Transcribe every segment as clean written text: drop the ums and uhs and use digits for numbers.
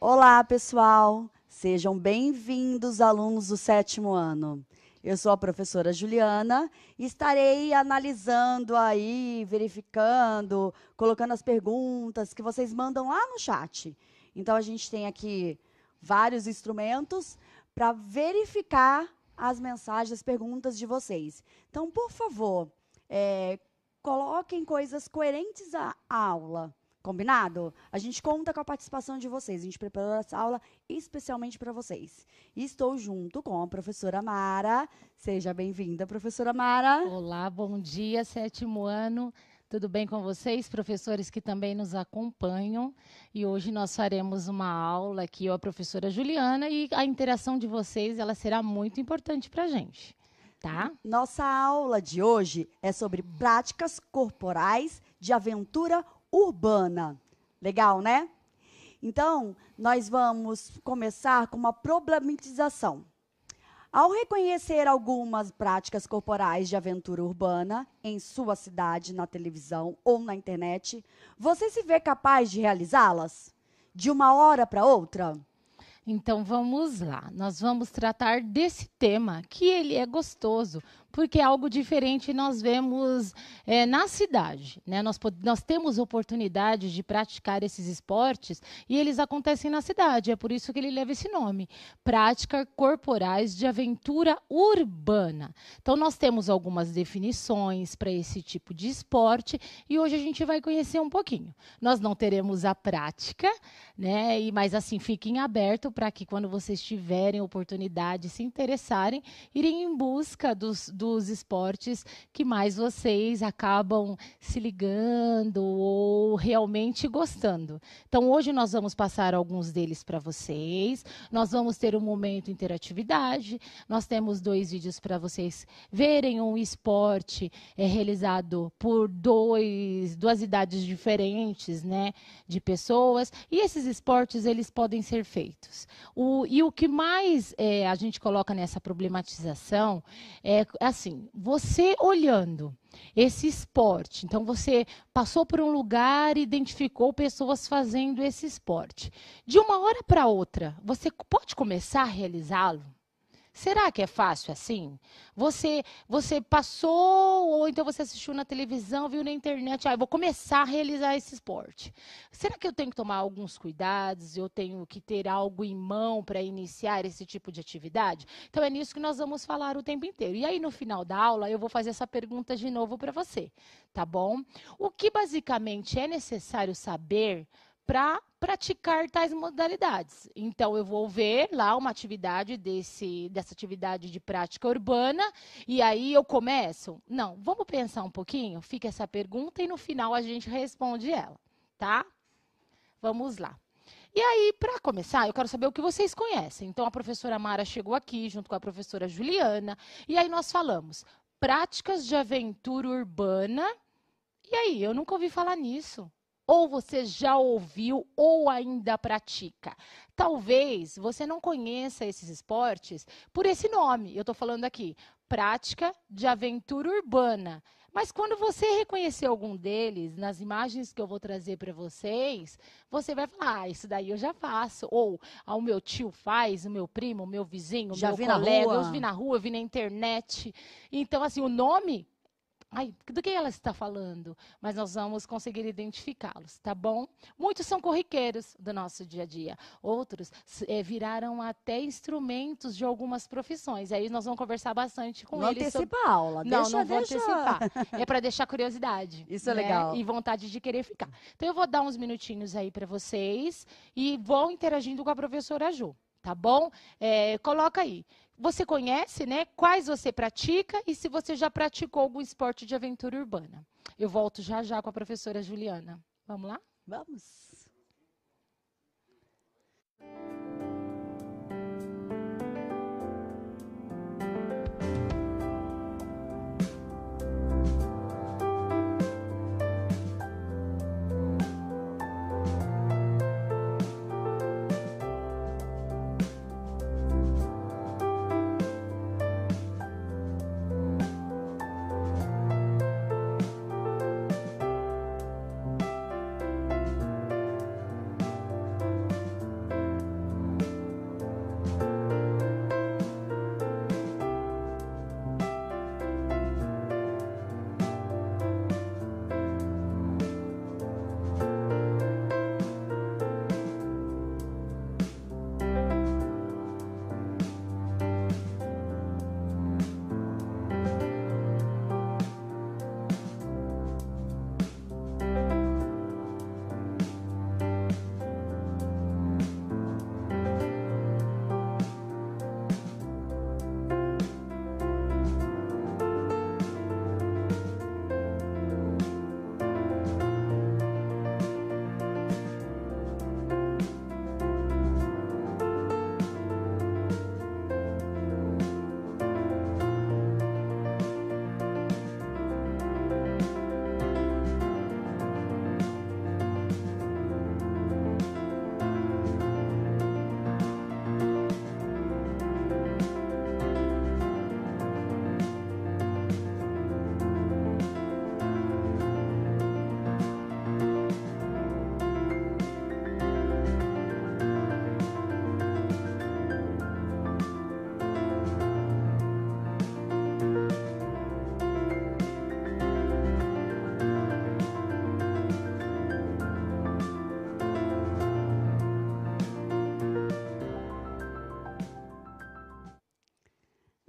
Olá, pessoal! Sejam bem-vindos, alunos do sétimo ano. Eu sou a professora Juliana e estarei analisando aí, verificando, colocando as perguntas que vocês mandam lá no chat. Então, a gente tem aqui vários instrumentos para verificar as mensagens, as perguntas de vocês. Então, por favor, coloquem coisas coerentes à aula. Combinado? A gente conta com a participação de vocês. A gente preparou essa aula especialmente para vocês. E estou junto com a professora Mara. Seja bem-vinda, professora Mara. Olá, bom dia, sétimo ano. Tudo bem com vocês, professores que também nos acompanham? E hoje nós faremos uma aula aqui, eu, a professora Juliana, e a interação de vocês, ela será muito importante para a gente, tá? Nossa aula de hoje é sobre práticas corporais de aventura urbana. Legal, né? Então, nós vamos começar com uma problematização. Ao reconhecer algumas práticas corporais de aventura urbana em sua cidade, na televisão ou na internet, você se vê capaz de realizá-las? De uma hora para outra? Então vamos lá, nós vamos tratar desse tema, que ele é gostoso, porque é algo diferente nós vemos na cidade, né? Nós temos oportunidade de praticar esses esportes e eles acontecem na cidade, é por isso que ele leva esse nome, práticas corporais de aventura urbana. Então nós temos algumas definições para esse tipo de esporte e hoje a gente vai conhecer um pouquinho. Nós não teremos a prática, né? Mas assim, fiquem abertos para que quando vocês tiverem oportunidade, se interessarem, irem em busca dos esportes que mais vocês acabam se ligando ou realmente gostando. Então, hoje nós vamos passar alguns deles para vocês. Nós vamos ter um momento interatividade. Nós temos 2 vídeos para vocês verem um esporte realizado por duas idades diferentes, né, de pessoas. E esses esportes, eles podem ser feitos. E o que mais a gente coloca nessa problematização é assim, você olhando esse esporte, então você passou por um lugar e identificou pessoas fazendo esse esporte. De uma hora para outra, você pode começar a realizá-lo? Será que é fácil assim? Você passou, ou então você assistiu na televisão, viu na internet, eu vou começar a realizar esse esporte. Será que eu tenho que tomar alguns cuidados? Eu tenho que ter algo em mão para iniciar esse tipo de atividade? Então, é nisso que nós vamos falar o tempo inteiro. E aí, no final da aula, eu vou fazer essa pergunta de novo para você, tá bom? O que basicamente é necessário saber para praticar tais modalidades. Então, eu vou ver lá uma atividade dessa atividade de prática urbana, e aí eu começo? Não, vamos pensar um pouquinho? Fica essa pergunta e no final a gente responde ela, tá? Vamos lá. E aí, para começar, eu quero saber o que vocês conhecem. Então, a professora Mara chegou aqui, junto com a professora Juliana, e aí nós falamos práticas de aventura urbana. E aí, eu nunca ouvi falar nisso. Ou você já ouviu ou ainda pratica. Talvez você não conheça esses esportes por esse nome. Eu estou falando aqui, prática de aventura urbana. Mas quando você reconhecer algum deles, nas imagens que eu vou trazer para vocês, você vai falar, isso daí eu já faço. Ou, o meu tio faz, o meu primo, o meu vizinho, o Já meu vi na colega, rua. eu vi na rua, eu vi na internet. Então, assim, o nome... Ai, do que ela está falando? Mas nós vamos conseguir identificá-los, tá bom? Muitos são corriqueiros do nosso dia a dia. Outros viraram até instrumentos de algumas profissões. Aí nós vamos conversar bastante com Não eles antecipa a aula. Não, Deixa, não vou deixa. antecipar. É para deixar curiosidade. Isso é né? legal. E vontade de querer ficar. Então, eu vou dar uns minutinhos aí para vocês e vão interagindo com a professora Ju, tá bom? Coloca aí. Você conhece, né? Quais você pratica e se você já praticou algum esporte de aventura urbana. Eu volto já já com a professora Juliana. Vamos lá? Vamos.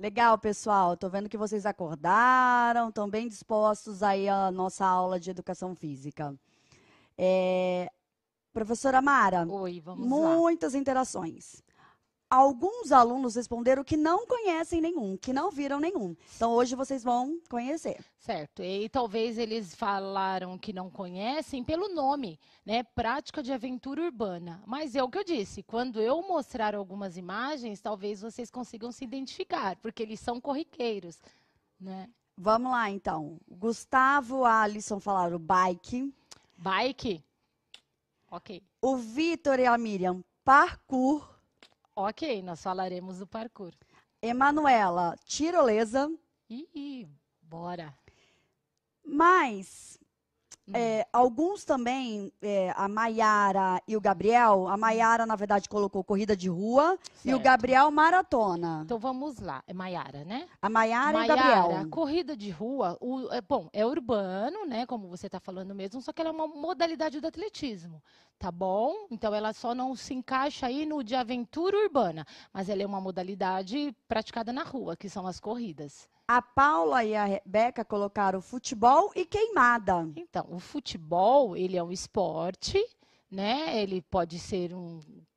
Legal, pessoal. Tô vendo que vocês acordaram, estão bem dispostos aí à nossa aula de educação física. É, Professora Mara, Oi, vamos lá. muitas interações. Alguns alunos responderam que não conhecem nenhum, que não viram nenhum. Então, hoje vocês vão conhecer. Certo. E talvez eles falaram que não conhecem pelo nome, né? Prática de aventura urbana. Mas é o que eu disse, quando eu mostrar algumas imagens, talvez vocês consigam se identificar, porque eles são corriqueiros, né? Vamos lá, então. O Gustavo e a Alisson falaram bike. Bike? Ok. O Vitor e a Miriam, parkour. Ok, nós falaremos do parkour. Emanuela, tirolesa. Bora. Mas alguns também, a Maiara e o Gabriel, a Maiara, na verdade, colocou corrida de rua e o Certo. Gabriel maratona. Então vamos lá. É Maiara, né? A Maiara e o Maiara, Gabriel. corrida de rua, bom, é urbano, né? Como você está falando mesmo, só que ela é uma modalidade do atletismo, tá bom? Então ela só não se encaixa aí no de aventura urbana, mas ela é uma modalidade praticada na rua, que são as corridas. A Paula e a Rebeca colocaram futebol e queimada. Então, o futebol, ele é um esporte, né? Ele pode ser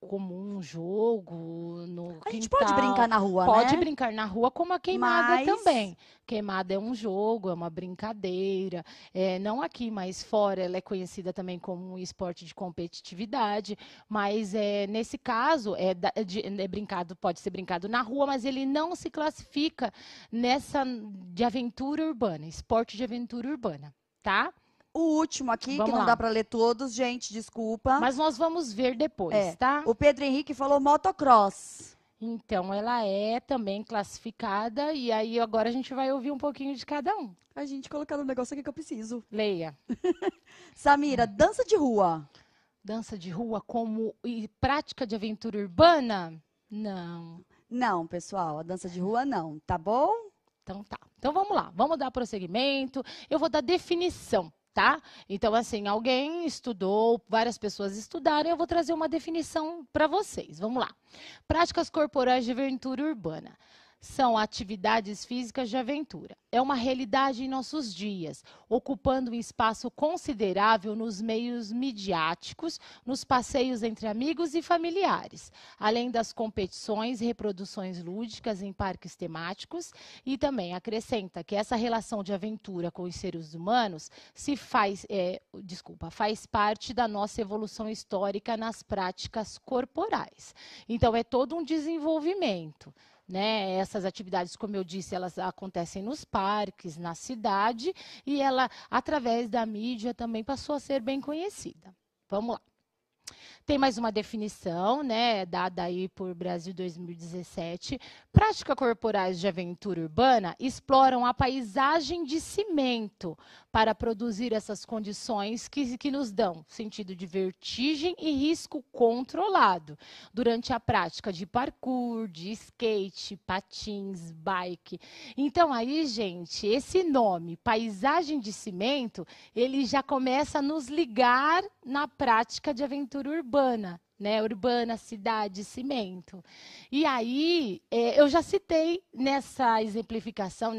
como um jogo no A gente quintal. pode brincar na rua, Pode né? brincar na rua, como a queimada Mas- também. Queimada é um jogo, é uma brincadeira. Não aqui, mas fora, ela é conhecida também como um esporte de competitividade. Mas nesse caso, pode ser brincado na rua, mas ele não se classifica nessa de aventura urbana, esporte de aventura urbana, tá? O último aqui, Vamos que não lá. dá para ler todos, gente, desculpa. Mas nós vamos ver depois, tá? O Pedro Henrique falou motocross. Então, ela é também classificada, e aí agora a gente vai ouvir um pouquinho de cada um. A gente colocando um negócio aqui que eu preciso. Leia. Samira, dança de rua. Dança de rua como prática de aventura urbana? Não. Não, pessoal, a dança de rua não, tá bom? Então tá. Então vamos lá, vamos dar prosseguimento. Eu vou dar definição, tá? Então, assim, alguém estudou, várias pessoas estudaram, eu vou trazer uma definição para vocês. Vamos lá. Práticas corporais de aventura urbana. São atividades físicas de aventura. É uma realidade em nossos dias, ocupando um espaço considerável nos meios midiáticos, nos passeios entre amigos e familiares, além das competições e reproduções lúdicas em parques temáticos, e também acrescenta que essa relação de aventura com os seres humanos faz parte da nossa evolução histórica nas práticas corporais. Então, é todo um desenvolvimento. Né? Essas atividades, como eu disse, elas acontecem nos parques, na cidade, e ela, através da mídia, também passou a ser bem conhecida. Vamos lá. Tem mais uma definição, né, dada aí por Brasil 2017. Práticas corporais de aventura urbana exploram a paisagem de cimento para produzir essas condições que nos dão sentido de vertigem e risco controlado durante a prática de parkour, de skate, patins, bike. Então aí, gente, esse nome, paisagem de cimento, ele já começa a nos ligar na prática de aventura urbana, né? Urbana, cidade, cimento. E aí, eu já citei nessa exemplificação,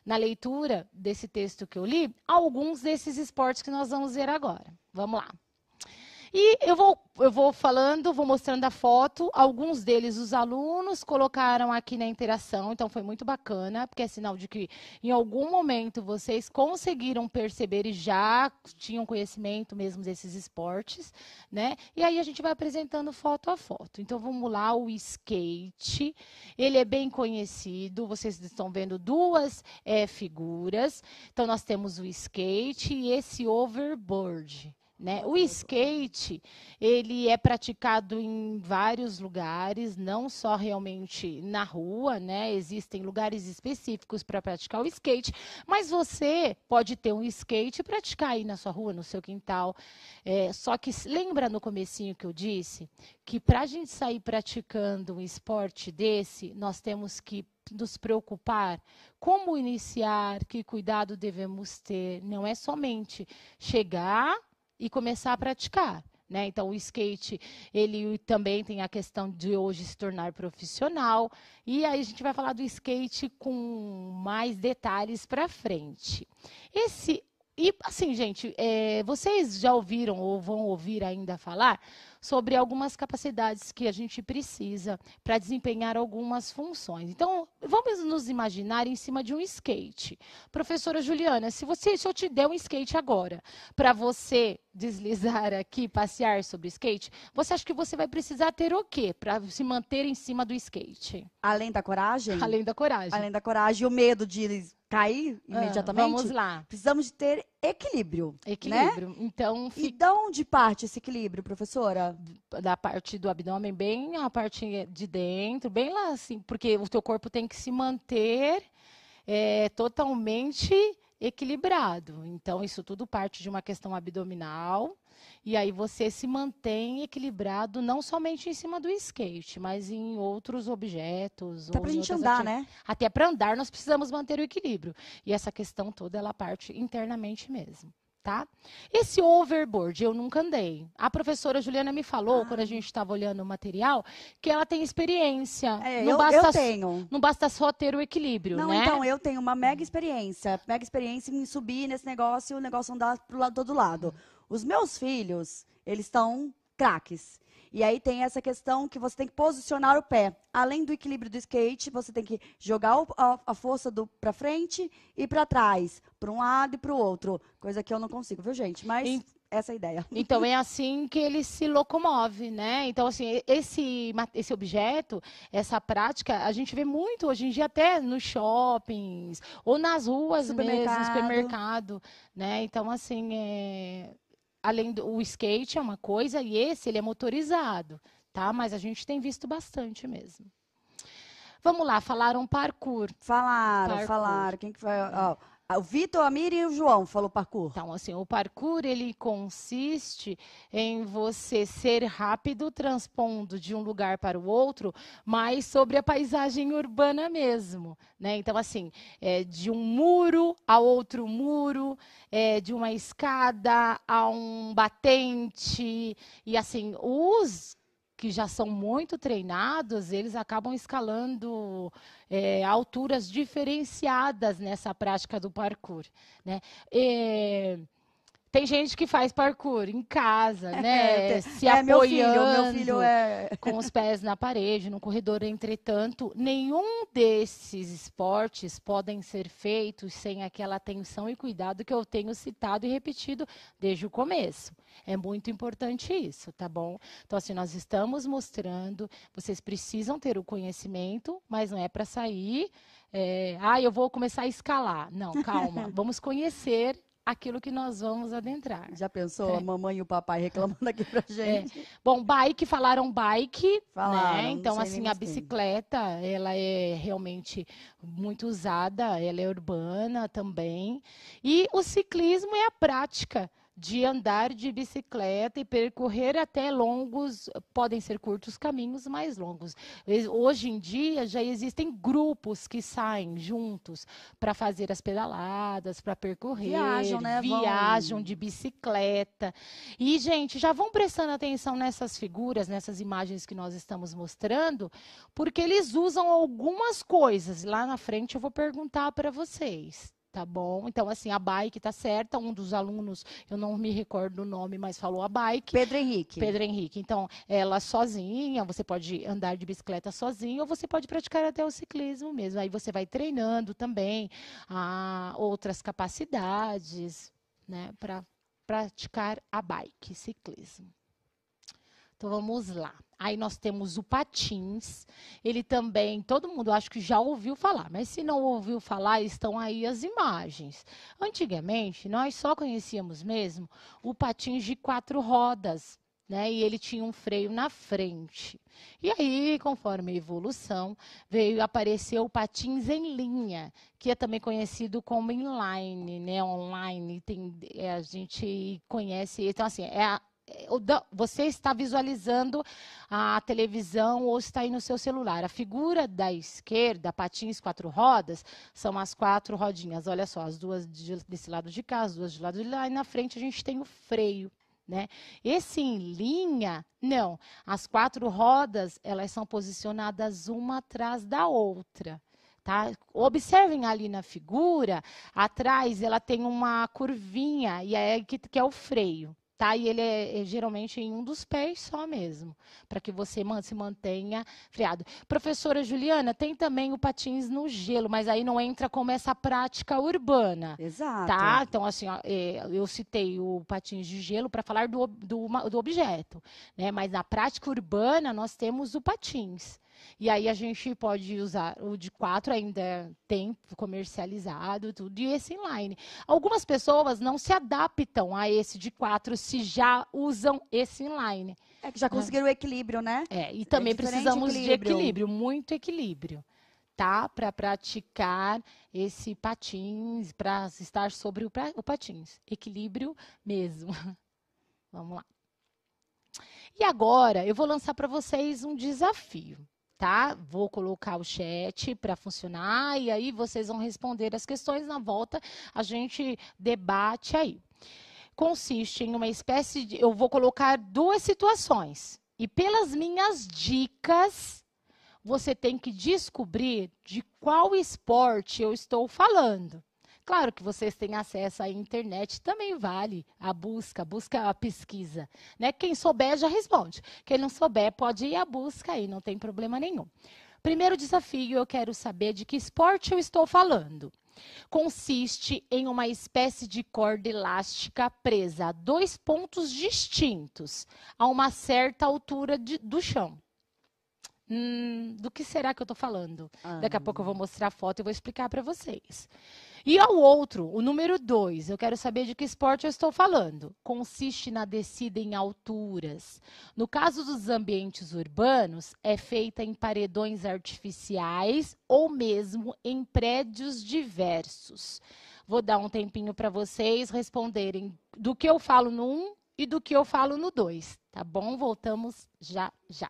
na leitura desse texto que eu li, alguns desses esportes que nós vamos ver agora. Vamos lá. E eu vou falando, vou mostrando a foto. Alguns deles os alunos colocaram aqui na interação, então foi muito bacana, porque é sinal de que em algum momento vocês conseguiram perceber e já tinham conhecimento mesmo desses esportes, né? E aí a gente vai apresentando foto a foto. Então vamos lá, o skate, ele é bem conhecido, vocês estão vendo duas figuras. Então nós temos o skate e esse overboard. Né? O skate, ele é praticado em vários lugares, não só realmente na rua, né? Existem lugares específicos para praticar o skate, mas você pode ter um skate e praticar aí na sua rua, no seu quintal. Só que lembra no comecinho que eu disse que para a gente sair praticando um esporte desse, nós temos que nos preocupar como iniciar, que cuidado devemos ter. Não é somente chegar e começar a praticar. né? Então, o skate, ele também tem a questão de hoje se tornar profissional. E aí a gente vai falar do skate com mais detalhes para frente. E assim, gente, vocês já ouviram ou vão ouvir ainda falar sobre algumas capacidades que a gente precisa para desempenhar algumas funções. Então, vamos nos imaginar em cima de um skate. Professora Juliana, se eu te der um skate agora, para você deslizar aqui, passear sobre o skate, você acha que você vai precisar ter o quê para se manter em cima do skate? Além da coragem? Além da coragem. Além da coragem e o medo de cair imediatamente? Vamos lá. Precisamos de ter equilíbrio. Equilíbrio. Né? Então, E de onde parte esse equilíbrio, professora? Da parte do abdômen, bem a parte de dentro, bem lá assim, porque o teu corpo tem que se manter totalmente equilibrado. Então, isso tudo parte de uma questão abdominal. E aí você se mantém equilibrado não somente em cima do skate, mas em outros objetos. Até pra gente andar, né? Até para andar nós precisamos manter o equilíbrio. E essa questão toda, ela parte internamente mesmo. Tá? Esse overboard eu nunca andei. A professora Juliana me falou, quando a gente estava olhando o material, que ela tem experiência. Eu tenho. Não basta só ter o equilíbrio, não, né? Então, eu tenho uma mega experiência em subir nesse negócio e o negócio andar pro todo lado. Os meus filhos, eles estão craques. E aí tem essa questão que você tem que posicionar o pé. Além do equilíbrio do skate, você tem que jogar a força para frente e para trás, para um lado e para o outro. Coisa que eu não consigo, viu, gente? Mas essa é a ideia. Então, é assim que ele se locomove, né? Então, assim, esse objeto, essa prática, a gente vê muito hoje em dia até nos shoppings ou nas ruas mesmo, no supermercado, né? Então, assim, além do skate é uma coisa e ele é motorizado, tá? Mas a gente tem visto bastante mesmo. Vamos lá, falaram parkour. Falaram. Quem que foi? O Vitor, a Miriam e o João falou parkour. Então, assim, o parkour, ele consiste em você ser rápido, transpondo de um lugar para o outro, mas sobre a paisagem urbana mesmo, né? Então, assim, de um muro a outro muro, de uma escada a um batente, e assim, os que já são muito treinados, eles acabam escalando alturas diferenciadas nessa prática do parkour, né? Tem gente que faz parkour em casa, né? Se apoiando meu filho com os pés na parede, no corredor. Entretanto, nenhum desses esportes podem ser feitos sem aquela atenção e cuidado que eu tenho citado e repetido desde o começo. É muito importante isso, tá bom? Então, assim, nós estamos mostrando, vocês precisam ter o conhecimento, mas não é para sair, eu vou começar a escalar. Não, calma, vamos conhecer aquilo que nós vamos adentrar. Já pensou a mamãe e o papai reclamando aqui pra gente? Bom, falaram bike, Falaram, né? Então, assim, a bicicleta, ela é realmente muito usada, ela é urbana também. E o ciclismo é a prática de andar de bicicleta e percorrer até longos, podem ser curtos caminhos, mais longos. Hoje em dia já existem grupos que saem juntos para fazer as pedaladas, para percorrer, viajam de bicicleta. E, gente, já vão prestando atenção nessas figuras, nessas imagens que nós estamos mostrando, porque eles usam algumas coisas. Lá na frente eu vou perguntar para vocês. Tá bom? Então, assim, a bike tá certa. Um dos alunos, eu não me recordo o nome, mas falou a bike. Pedro Henrique. Então, ela sozinha, você pode andar de bicicleta sozinho ou você pode praticar até o ciclismo mesmo. Aí você vai treinando também outras capacidades, né, para praticar a bike, ciclismo. Então, vamos lá. Aí nós temos o patins. Ele também, todo mundo acho que já ouviu falar, mas se não ouviu falar, estão aí as imagens. Antigamente, nós só conhecíamos mesmo o patins de 4 rodas, né? E ele tinha um freio na frente. E aí, conforme a evolução, veio aparecer o patins em linha, que é também conhecido como inline, né? Online, a gente conhece, então assim, você está visualizando a televisão ou está aí no seu celular. A figura da esquerda, patins 4 rodas, são as 4 rodinhas. Olha só, as duas desse lado de cá, as duas de lado de lá. E na frente a gente tem o freio, né? Esse em linha, não. As 4 rodas, elas são posicionadas uma atrás da outra. Tá? Observem ali na figura, atrás ela tem uma curvinha, e é que é o freio. Tá? E ele é geralmente em um dos pés só mesmo, para que você se mantenha freado. Professora Juliana, tem também o patins no gelo, mas aí não entra como essa prática urbana. Exato. Tá? Então, assim, ó, eu citei o patins de gelo para falar do objeto, né? Mas na prática urbana nós temos o patins. E aí a gente pode usar o de 4, ainda tem comercializado, tudo, e esse inline. Algumas pessoas não se adaptam a esse de 4 se já usam esse inline. É que já conseguiram o equilíbrio, né? E também precisamos de equilíbrio, muito equilíbrio, tá? Para praticar esse patins, para estar sobre o patins. Equilíbrio mesmo. Vamos lá. E agora eu vou lançar para vocês um desafio. Tá? Vou colocar o chat para funcionar e aí vocês vão responder as questões. Na volta a gente debate aí. Consiste em uma espécie de... Eu vou colocar 2 situações. E pelas minhas dicas, você tem que descobrir de qual esporte eu estou falando. Claro que vocês têm acesso à internet, também vale a busca a pesquisa, né? Quem souber já responde. Quem não souber pode ir à busca aí, não tem problema nenhum. Primeiro desafio, eu quero saber de que esporte eu estou falando. Consiste em uma espécie de corda elástica presa a 2 pontos distintos, a uma certa altura do chão. Do que será que eu estou falando? Daqui a pouco eu vou mostrar a foto e vou explicar para vocês. E ao outro, o número 2, eu quero saber de que esporte eu estou falando. Consiste na descida em alturas. No caso dos ambientes urbanos, é feita em paredões artificiais ou mesmo em prédios diversos. Vou dar um tempinho para vocês responderem do que eu falo no 1 e do que eu falo no 2, tá bom? Voltamos já, já.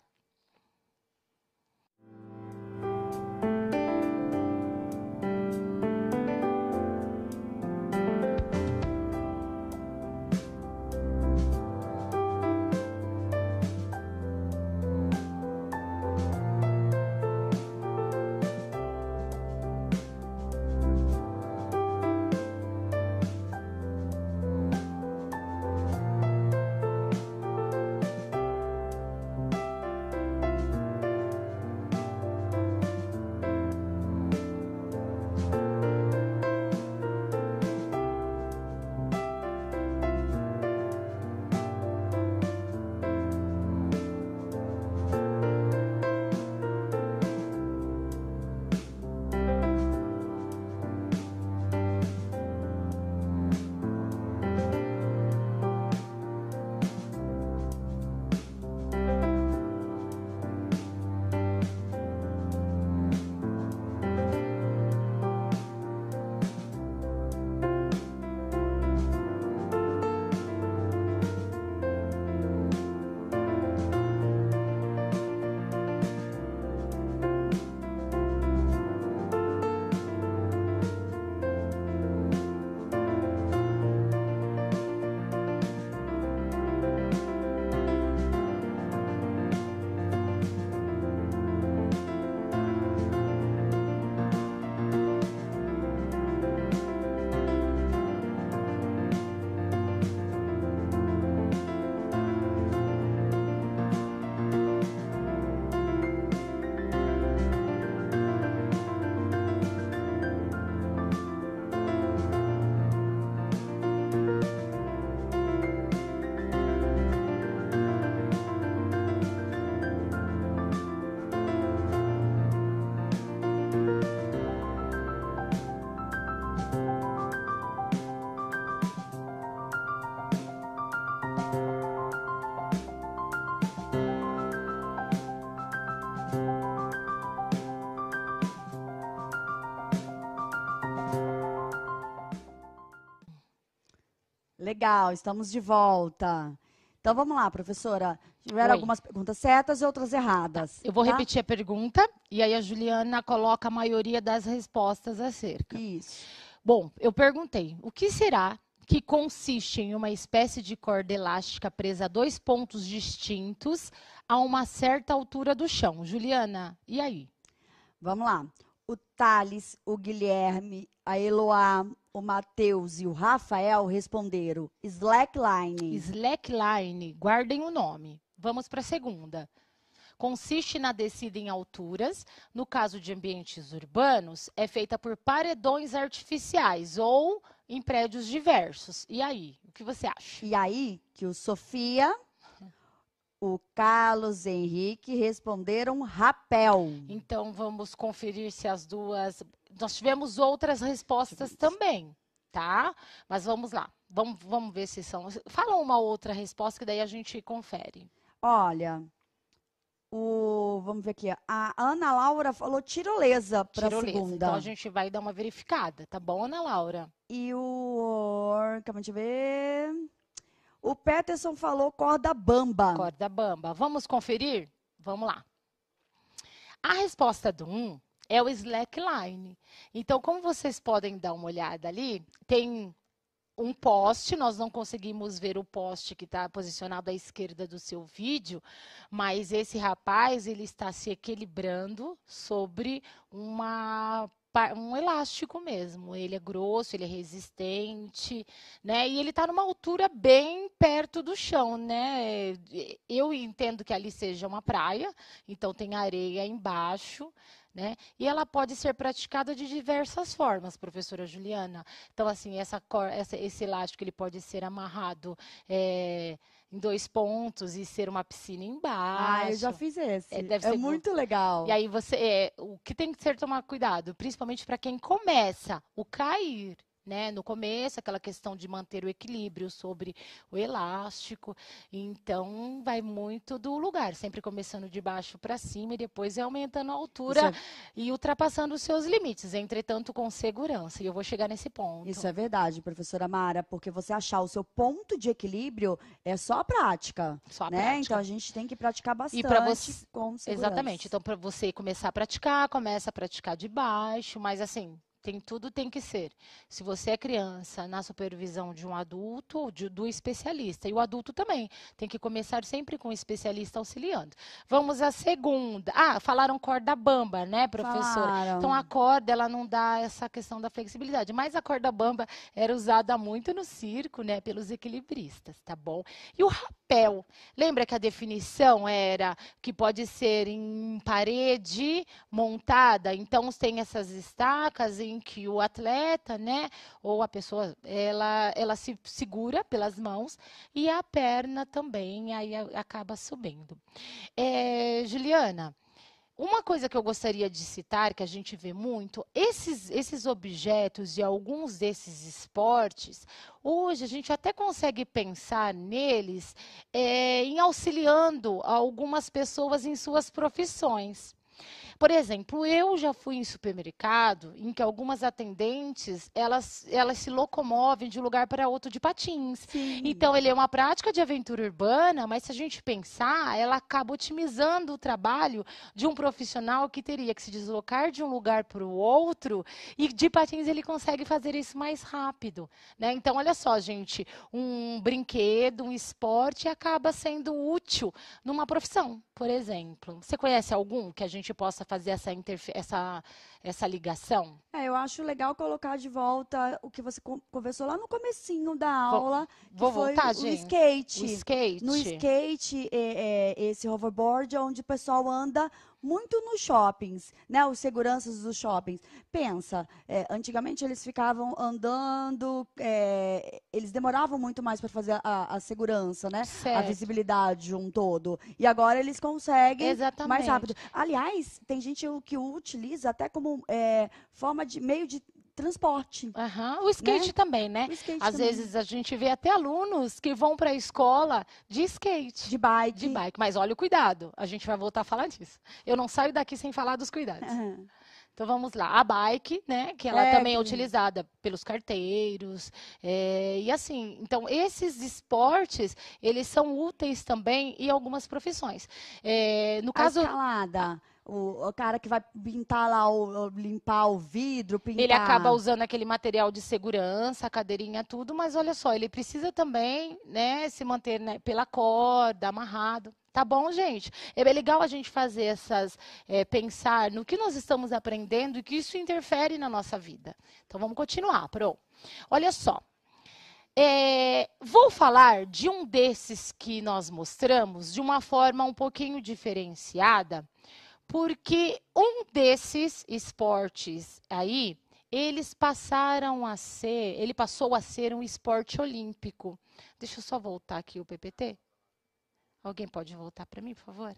Legal, estamos de volta. Então vamos lá, professora. Tiveram algumas perguntas certas e outras erradas. Eu vou repetir a pergunta e aí a Juliana coloca a maioria das respostas acerca. Isso. Bom, eu perguntei, o que será que consiste em uma espécie de corda elástica presa a 2 pontos distintos a uma certa altura do chão. Juliana, e aí? Vamos lá. O Thales, o Guilherme, a Eloá, o Matheus e o Rafael responderam slackline. Slackline, guardem o nome. Vamos para a segunda. Consiste na descida em alturas, no caso de ambientes urbanos, é feita por paredões artificiais ou em prédios diversos. E aí, o que você acha? E aí que o Sofia, o Carlos Henrique responderam rapel. Então, vamos conferir se as duas... Nós tivemos outras respostas também, tá? Mas vamos lá. Vamos ver se são... Fala uma outra resposta que daí a gente confere. Olha... Vamos ver aqui. A Ana Laura falou tirolesa para a segunda. Então, a gente vai dar uma verificada, tá bom, Ana Laura? E calma, deixa eu ver. O Peterson falou corda bamba. Corda bamba. Vamos conferir? Vamos lá. A resposta do 1 é o slackline. Então, como vocês podem dar uma olhada ali, tem... um poste, nós não conseguimos ver o poste que está posicionado à esquerda do seu vídeo, mas esse rapaz, ele está se equilibrando sobre um elástico mesmo. Ele é grosso, ele é resistente, né? E ele está numa altura bem perto do chão, né? Eu entendo que ali seja uma praia, então tem areia embaixo, né? E ela pode ser praticada de diversas formas, professora Juliana. Então, assim, esse elástico ele pode ser amarrado em 2 pontos e ser uma piscina embaixo. Ah, eu já fiz esse. Deve ser muito legal. E aí o que tem que ser tomar cuidado, principalmente para quem começa o cair. Né? No começo, aquela questão de manter o equilíbrio sobre o elástico. Então, vai muito do lugar, sempre começando de baixo para cima e depois aumentando a altura e ultrapassando os seus limites, entretanto, com segurança. E eu vou chegar nesse ponto. Isso é verdade, professora Mara, porque você achar o seu ponto de equilíbrio é só a prática. Só a né? prática. Então, a gente tem que praticar bastante com segurança. Exatamente. Então, para você começar a praticar, começa a praticar de baixo, mas assim... Tudo tem que ser. Se você é criança, na supervisão de um adulto ou do especialista. E o adulto também tem que começar sempre com o especialista auxiliando. Vamos à segunda. Falaram corda bamba, né, professora? Falaram. Então, a corda, ela não dá essa questão da flexibilidade. Mas a corda bamba era usada muito no circo, né, pelos equilibristas, tá bom? E o rapel. Lembra que a definição era que pode ser em parede montada? Então, tem essas estacas em que o atleta, né, ou a pessoa, ela se segura pelas mãos e a perna também aí acaba subindo. Juliana, uma coisa que eu gostaria de citar, que a gente vê muito, esses objetos e alguns desses esportes, hoje a gente até consegue pensar neles em auxiliando algumas pessoas em suas profissões. Por exemplo, eu já fui em supermercado em que algumas atendentes, elas se locomovem de um lugar para outro de patins. Sim. Então, ele é uma prática de aventura urbana, mas se a gente pensar, ela acaba otimizando o trabalho de um profissional que teria que se deslocar de um lugar para o outro e de patins ele consegue fazer isso mais rápido, né? Então, olha só, gente, um brinquedo, um esporte acaba sendo útil numa profissão, por exemplo. Você conhece algum que a gente possa fazer essa ligação? Eu acho legal colocar de volta o que você conversou lá no comecinho da aula, Vou foi voltar, o gente. skate. O skate. No skate, esse hoverboard é onde o pessoal anda muito nos shoppings, né? Os seguranças dos shoppings. Pensa, antigamente eles ficavam andando, eles demoravam muito mais para fazer a segurança, né? Certo. A visibilidade de um todo. E agora eles conseguem Exatamente. mais rápido. Aliás, tem gente que o utiliza até como forma de meio de transporte. O skate, né? Também, né? O skate Às também. vezes a gente vê até alunos que vão para a escola de skate. De bike. De bike. Mas olha o cuidado. A gente vai voltar a falar disso. Eu não saio daqui sem falar dos cuidados. Então vamos lá. A bike, né? Que ela também é utilizada pelos carteiros. E assim, então esses esportes, eles são úteis também em algumas profissões. No caso... A escalada. o cara que vai pintar lá, limpar o vidro, pintar... Ele acaba usando aquele material de segurança, a cadeirinha, tudo, mas olha só, ele precisa também, né, se manter, né, pela corda, amarrado. Tá bom, gente? É bem legal a gente fazer pensar no que nós estamos aprendendo e que isso interfere na nossa vida. Então, vamos continuar, Pro. Olha só. Vou falar de um desses que nós mostramos de uma forma um pouquinho diferenciada, porque um desses esportes aí, ele passou a ser um esporte olímpico. Deixa eu só voltar aqui o PPT. Alguém pode voltar para mim, por favor?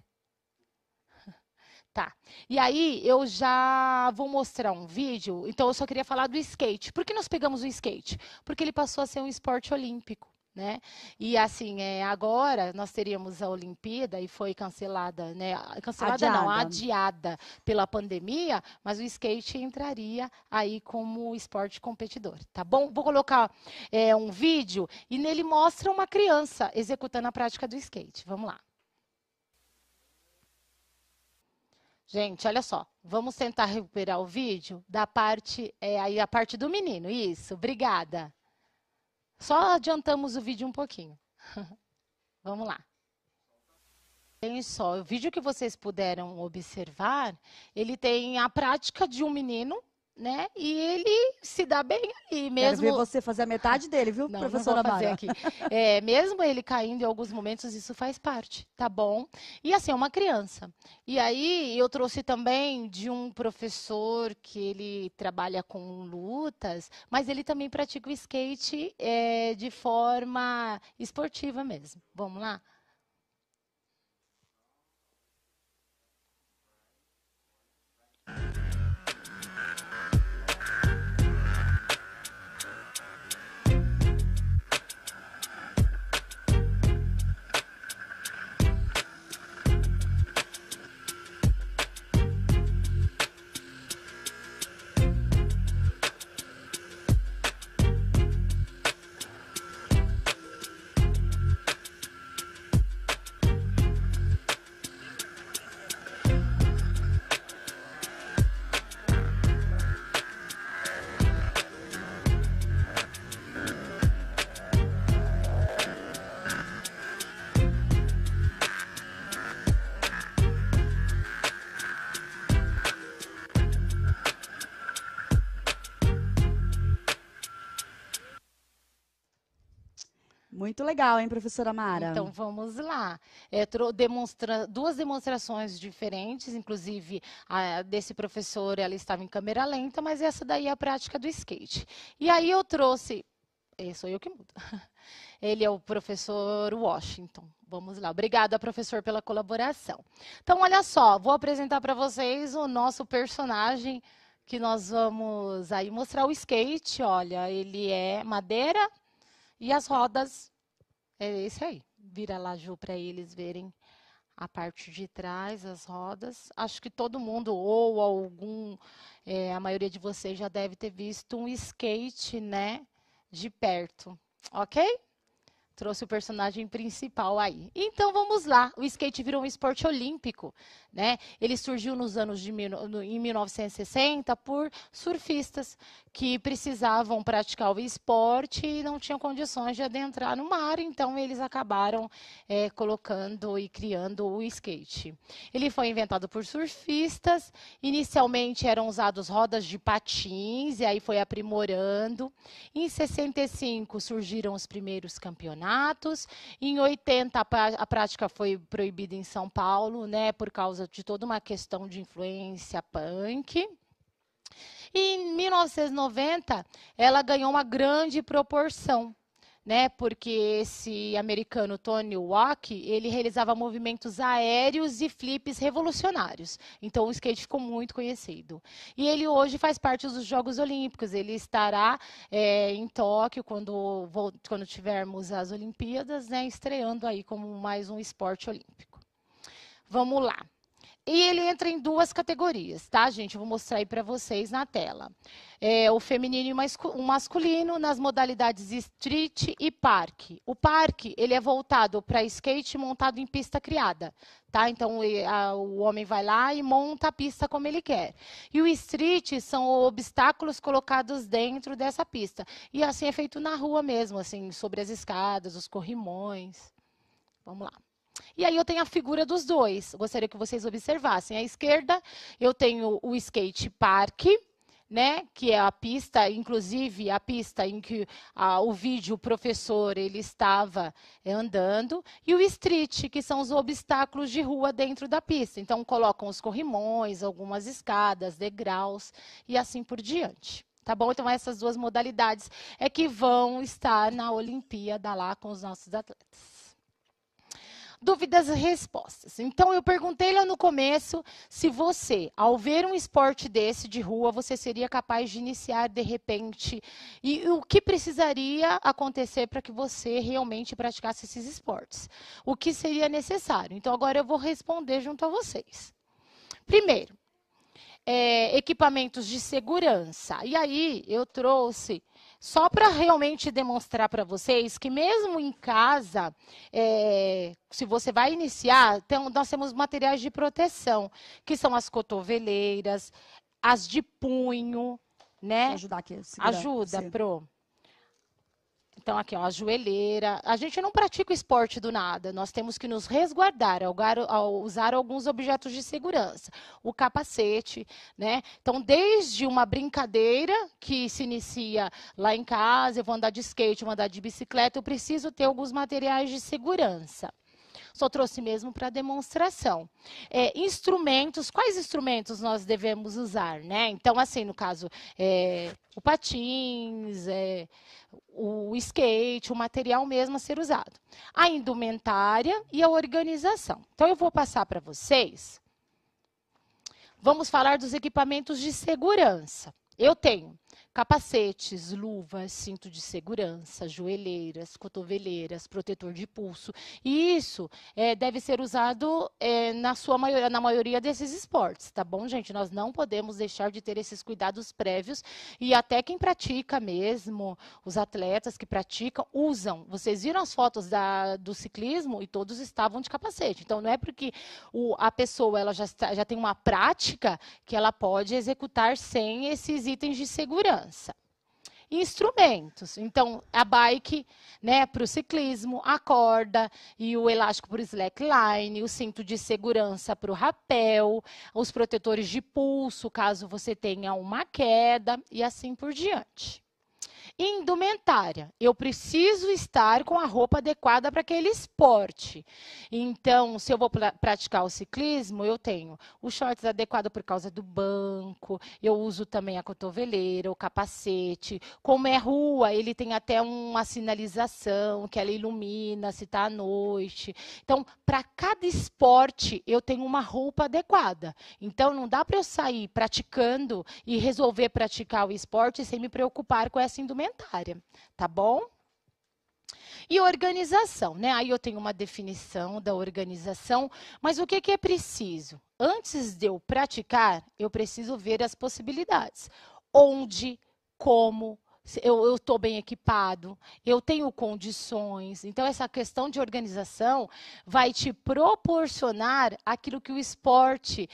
Tá. E aí, eu já vou mostrar um vídeo. Então, eu só queria falar do skate. Por que nós pegamos o skate? Porque ele passou a ser um esporte olímpico, né? E assim, agora nós teríamos a Olimpíada e foi cancelada, né? Cancelada não, adiada pela pandemia, mas o skate entraria aí como esporte competidor, tá bom? Vou colocar um vídeo e nele mostra uma criança executando a prática do skate. Vamos lá. Gente, olha só, vamos tentar recuperar o vídeo da parte, aí a parte do menino, isso, obrigada. Só adiantamos o vídeo um pouquinho. Vamos lá. Tem só, o vídeo que vocês puderam observar, ele tem a prática de um menino, né? E ele se dá bem ali mesmo. Quero ver você fazer a metade dele, viu, não, professora não vou fazer Mara? aqui. Mesmo ele caindo em alguns momentos, isso faz parte, tá bom? E assim, é uma criança. E aí, eu trouxe também de um professor que ele trabalha com lutas, mas ele também pratica o skate de forma esportiva mesmo. Vamos lá? Muito legal, hein, professora Mara? Então, vamos lá. Duas demonstrações diferentes, inclusive a desse professor, ela estava em câmera lenta, mas essa daí é a prática do skate. E aí eu trouxe... sou eu que mudo. Ele é o professor Washington. Vamos lá. Obrigada, professor, pela colaboração. Então, olha só, vou apresentar para vocês o nosso personagem, que nós vamos aí mostrar o skate. Olha, ele é madeira e as rodas... É esse aí. Vira lá, Ju, para eles verem a parte de trás, as rodas. Acho que todo mundo, ou a maioria de vocês já deve ter visto um skate, né, de perto. Ok? Trouxe o personagem principal aí. Então, vamos lá. O skate virou um esporte olímpico, né? Ele surgiu nos anos em 1960 por surfistas que precisavam praticar o esporte e não tinham condições de adentrar no mar, então eles acabaram colocando e criando o skate. Ele foi inventado por surfistas. Inicialmente eram usados rodas de patins e aí foi aprimorando. Em 65 surgiram os primeiros campeonatos. Em 80, a prática foi proibida em São Paulo, né, por causa de toda uma questão de influência punk. E em 1990, ela ganhou uma grande proporção, né, porque esse americano Tony Hawk, ele realizava movimentos aéreos e flips revolucionários. Então, o skate ficou muito conhecido. E ele hoje faz parte dos Jogos Olímpicos. Ele estará em Tóquio quando tivermos as Olimpíadas, né, estreando aí como mais um esporte olímpico. Vamos lá. E ele entra em duas categorias, tá, gente? Eu vou mostrar aí para vocês na tela. O feminino e o masculino nas modalidades street e parque. O parque, ele é voltado para skate montado em pista criada, tá? Então, o homem vai lá e monta a pista como ele quer. E o street são obstáculos colocados dentro dessa pista. E assim é feito na rua mesmo, assim, sobre as escadas, os corrimões. Vamos lá. E aí eu tenho a figura dos dois. Gostaria que vocês observassem. À esquerda, eu tenho o skate park, né, que é a pista, inclusive a pista em que o vídeo, o professor, ele estava andando, e o street, que são os obstáculos de rua dentro da pista. Então, colocam os corrimões, algumas escadas, degraus e assim por diante. Tá bom? Então, essas duas modalidades é que vão estar na Olimpíada lá com os nossos atletas. Dúvidas e respostas. Então, eu perguntei lá no começo se você, ao ver um esporte desse de rua, você seria capaz de iniciar de repente, e o que precisaria acontecer para que você realmente praticasse esses esportes? O que seria necessário? Então, agora eu vou responder junto a vocês. Primeiro, equipamentos de segurança. E aí, eu trouxe só para realmente demonstrar para vocês que mesmo em casa, se você vai iniciar, nós temos materiais de proteção, que são as cotoveleiras, as de punho, né? Vou ajudar aqui. Ajuda, Pro. Então, aqui, ó, a joelheira. A gente não pratica o esporte do nada. Nós temos que nos resguardar ao usar alguns objetos de segurança. O capacete, né? Então, desde uma brincadeira que se inicia lá em casa, eu vou andar de skate, vou andar de bicicleta, eu preciso ter alguns materiais de segurança. Só trouxe mesmo para demonstração. Instrumentos, quais instrumentos nós devemos usar, né? Então, assim, no caso, o patins, o skate, o material mesmo a ser usado. A indumentária e a organização. Então, eu vou passar para vocês. Vamos falar dos equipamentos de segurança. Eu tenho capacetes, luvas, cinto de segurança, joelheiras, cotoveleiras, protetor de pulso. E isso deve ser usado na maioria desses esportes, tá bom, gente? Nós não podemos deixar de ter esses cuidados prévios e até quem pratica mesmo, os atletas que praticam, usam. Vocês viram as fotos do ciclismo e todos estavam de capacete. Então, não é porque a pessoa ela já tem uma prática que ela pode executar sem esses itens de segurança. Instrumentos, então a bike, né, para o ciclismo, a corda e o elástico para o slackline, o cinto de segurança para o rapel, os protetores de pulso, caso você tenha uma queda e assim por diante. Indumentária, eu preciso estar com a roupa adequada para aquele esporte. Então, se eu vou praticar o ciclismo, eu tenho o shorts adequado por causa do banco, eu uso também a cotoveleira, o capacete. Como é rua, ele tem até uma sinalização que ela ilumina se está à noite. Então, para cada esporte, eu tenho uma roupa adequada. Então, não dá para eu sair praticando e resolver praticar o esporte sem me preocupar com essa indumentária. Tá bom? E organização, né? Aí eu tenho uma definição da organização, mas o que é preciso? Antes de eu praticar, eu preciso ver as possibilidades. Onde, como, eu estou bem equipado, eu tenho condições. Então, essa questão de organização vai te proporcionar aquilo que o esporte,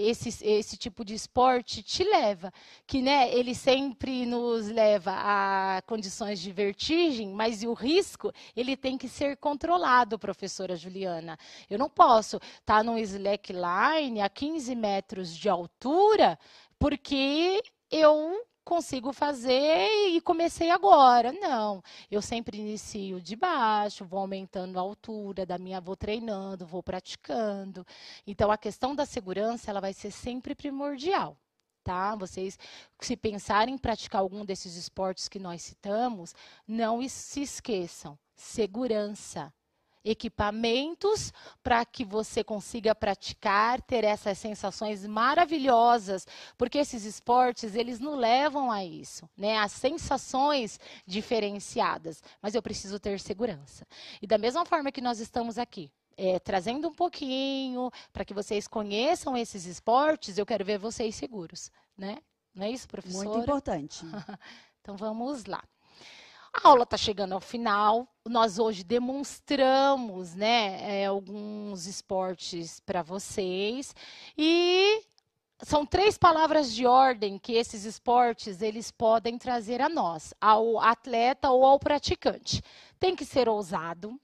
esse tipo de esporte, te leva. Que, né, ele sempre nos leva a condições de vertigem, mas o risco, ele tem que ser controlado, professora Juliana. Eu não posso estar num slackline a 15 metros de altura, porque eu consigo fazer e comecei agora. Não, eu sempre inicio de baixo, vou aumentando a altura vou treinando, vou praticando. Então, a questão da segurança, ela vai ser sempre primordial. Tá? Vocês, se pensarem em praticar algum desses esportes que nós citamos, não se esqueçam, segurança. Equipamentos para que você consiga praticar, ter essas sensações maravilhosas, porque esses esportes, eles nos levam a isso, né? As sensações diferenciadas, mas eu preciso ter segurança. E da mesma forma que nós estamos aqui, trazendo um pouquinho para que vocês conheçam esses esportes. Eu quero ver vocês seguros, né? Não é isso, professora? Muito importante. Então vamos lá. A aula está chegando ao final. Nós hoje demonstramos, né, alguns esportes para vocês. E são 3 palavras de ordem que esses esportes eles podem trazer a nós, ao atleta ou ao praticante. Tem que ser ousado,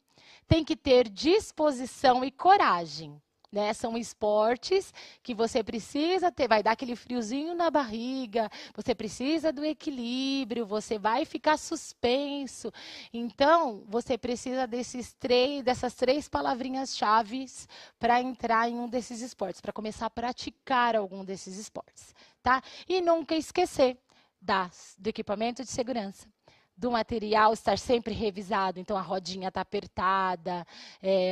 tem que ter disposição e coragem. Né? São esportes que você precisa ter, vai dar aquele friozinho na barriga, você precisa do equilíbrio, você vai ficar suspenso. Então, você precisa dessas 3 palavrinhas-chave para entrar em um desses esportes, para começar a praticar algum desses esportes. Tá? E nunca esquecer do equipamento de segurança. Do material estar sempre revisado, então a rodinha está apertada,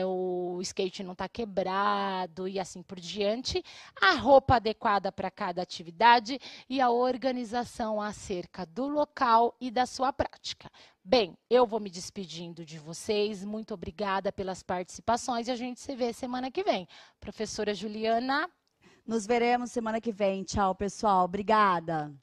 o skate não está quebrado e assim por diante, a roupa adequada para cada atividade e a organização acerca do local e da sua prática. Bem, eu vou me despedindo de vocês, muito obrigada pelas participações e a gente se vê semana que vem. Professora Juliana. Nos veremos semana que vem. Tchau, pessoal. Obrigada.